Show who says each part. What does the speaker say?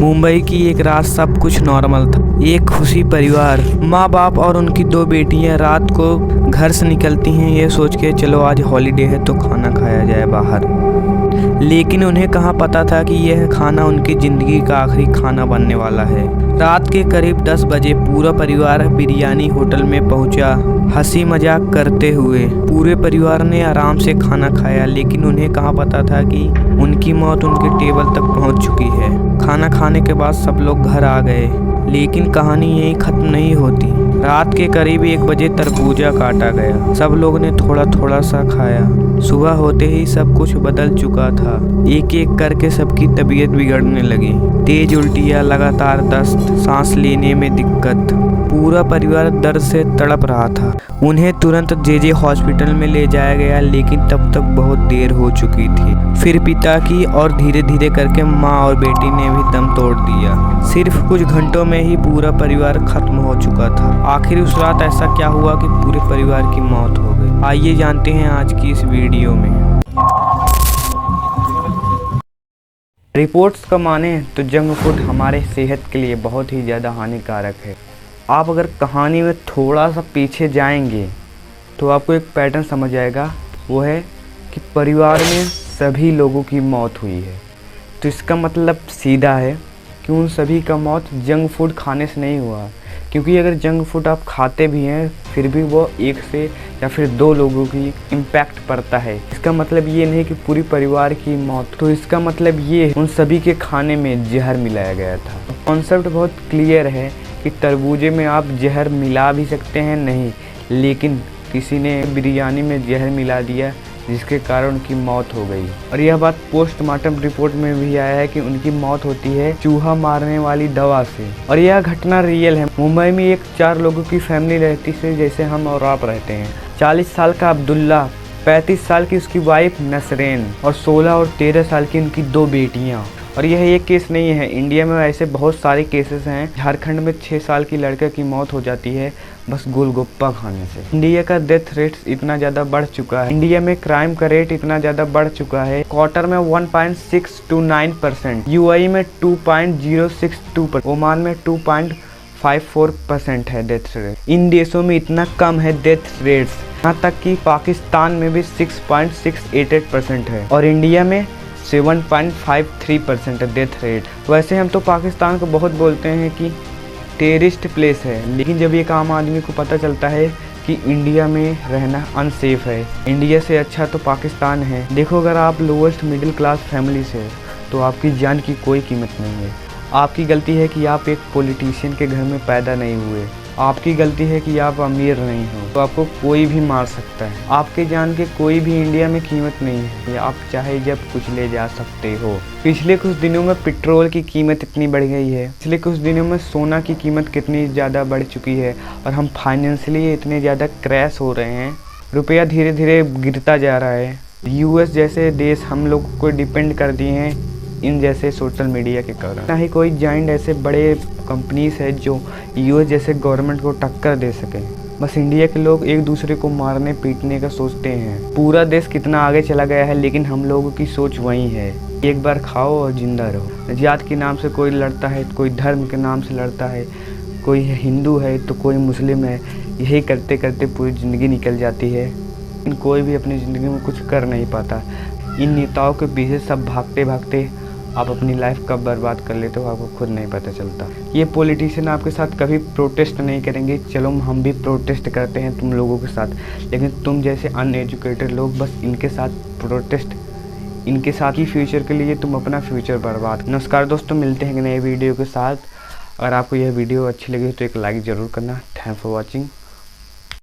Speaker 1: मुंबई की एक रात सब कुछ नॉर्मल था। एक खुशी परिवार, माँ बाप और उनकी 2 बेटियां रात को घर से निकलती हैं ये सोच के चलो आज हॉलीडे है तो खाना खाया जाए बाहर। लेकिन उन्हें कहाँ पता था कि यह खाना उनकी ज़िंदगी का आखिरी खाना बनने वाला है। रात के करीब 10 बजे पूरा परिवार बिरयानी होटल में पहुंचा। हंसी मजाक करते हुए पूरे परिवार ने आराम से खाना खाया, लेकिन उन्हें कहाँ पता था कि उनकी मौत उनके टेबल तक पहुंच चुकी है। खाना खाने के बाद सब लोग घर आ गए, लेकिन कहानी यहीं ख़त्म नहीं होती। रात के करीब 1 बजे तरबूजा काटा गया। सब लोग ने थोड़ा थोड़ा सा खाया। सुबह होते ही सब कुछ बदल चुका था। एक एक करके सबकी तबीयत बिगड़ने लगी। तेज उल्टियाँ, लगातार दस्त, सांस लेने में दिक्कत। पूरा परिवार दर्द से तड़प रहा था। उन्हें तुरंत जेजे हॉस्पिटल में ले जाया गया, लेकिन तब तक बहुत देर हो चुकी थी। फिर पिता की और धीरे धीरे करके माँ और बेटी ने भी दम तोड़ दिया। सिर्फ कुछ घंटों में ही पूरा परिवार खत्म हो चुका था। आखिर उस रात ऐसा क्या हुआ कि पूरे परिवार की मौत हो गई? आइए जानते हैं आज की इस वीडियो में। रिपोर्ट्स का माने तो जंक फूड हमारे सेहत के लिए बहुत ही ज़्यादा हानिकारक है। आप अगर कहानी में थोड़ा सा पीछे जाएंगे तो आपको एक पैटर्न समझ आएगा, वो है कि परिवार में सभी लोगों की मौत हुई है। तो इसका मतलब सीधा है कि उन सभी का मौत जंक फूड खाने से नहीं हुआ। क्योंकि अगर जंक फूड आप खाते भी हैं फिर भी वो 1 से या फिर 2 लोगों की इम्पैक्ट पड़ता है। इसका मतलब ये नहीं कि पूरी परिवार की मौत। तो इसका मतलब ये उन सभी के खाने में जहर मिलाया गया था। कॉन्सेप्ट बहुत क्लियर है कि तरबूजे में आप जहर मिला भी सकते हैं नहीं, लेकिन किसी ने बिरयानी में जहर मिला दिया जिसके कारण उनकी मौत हो गई। और यह बात पोस्टमार्टम रिपोर्ट में भी आया है कि उनकी मौत होती है चूहा मारने वाली दवा से। और यह घटना रियल है। मुंबई में एक 4 लोगों की फैमिली रहती है, जैसे हम और आप रहते हैं। 40 साल का अब्दुल्ला, 35 साल की उसकी वाइफ नसरेन और 16 और 13 साल की उनकी 2 बेटियाँ। और यह एक केस नहीं है, इंडिया में ऐसे बहुत सारे केसेस हैं। झारखंड में 6 साल की लड़के की मौत हो जाती है बस गोलगप्पा खाने से। इंडिया का डेथ रेट इतना ज़्यादा बढ़ चुका है, इंडिया में क्राइम का रेट इतना ज़्यादा बढ़ चुका है। क्वार्टर में 1.629%, यूएई में 2.062%, ओमान में 2.54% है डेथ रेट। इन देशों में इतना कम है डेथ रेट्स, यहाँ तक कि पाकिस्तान में भी 6.688% है और इंडिया में 7.53% है डेथ रेट। वैसे हम तो पाकिस्तान को बहुत बोलते हैं कि टेररिस्ट प्लेस है, लेकिन जब एक आम आदमी को पता चलता है कि इंडिया में रहना अनसेफ है, इंडिया से अच्छा तो पाकिस्तान है। देखो, अगर आप लोवेस्ट मिडिल क्लास फैमिली से तो आपकी जान की कोई कीमत नहीं है। आपकी गलती है कि आप एक पॉलिटिशियन के घर में पैदा नहीं हुए। आपकी गलती है कि आप अमीर नहीं हो, तो आपको कोई भी मार सकता है। आपके जान के कोई भी इंडिया में कीमत नहीं है, आप चाहे जब कुछ ले जा सकते हो। पिछले कुछ दिनों में पेट्रोल की कीमत इतनी बढ़ गई है, पिछले कुछ दिनों में सोना की कीमत कितनी ज़्यादा बढ़ चुकी है और हम फाइनेंशियली इतने ज़्यादा क्रैश हो रहे हैं। रुपया धीरे धीरे गिरता जा रहा है। यूएस जैसे देश हम लोग को डिपेंड कर दिए हैं इन जैसे सोशल मीडिया के कारण। ना ही कोई जाइंट ऐसे बड़े कंपनीज है जो यूएस जैसे गवर्नमेंट को टक्कर दे सके। बस इंडिया के लोग एक दूसरे को मारने पीटने का सोचते हैं। पूरा देश कितना आगे चला गया है, लेकिन हम लोगों की सोच वही है, एक बार खाओ और जिंदा रहो। जात के नाम से कोई लड़ता है, कोई धर्म के नाम से लड़ता है, कोई हिंदू है तो कोई मुस्लिम है। यही करते करते पूरी ज़िंदगी निकल जाती है, लेकिन कोई भी अपनी ज़िंदगी में कुछ कर नहीं पाता। इन नेताओं के पीछे सब भागते भागते आप अपनी लाइफ कब बर्बाद कर लेते हो आपको खुद नहीं पता चलता। ये पॉलिटिशियन आपके साथ कभी प्रोटेस्ट नहीं करेंगे, चलो हम भी प्रोटेस्ट करते हैं तुम लोगों के साथ, लेकिन तुम जैसे अनएजुकेटेड लोग बस इनके साथ प्रोटेस्ट, इनके साथ ही फ्यूचर के लिए तुम अपना फ्यूचर बर्बाद। नमस्कार दोस्तों, मिलते हैं नए वीडियो के साथ। अगर आपको यह वीडियो अच्छी लगी तो एक लाइक ज़रूर करना। Thanks for watching.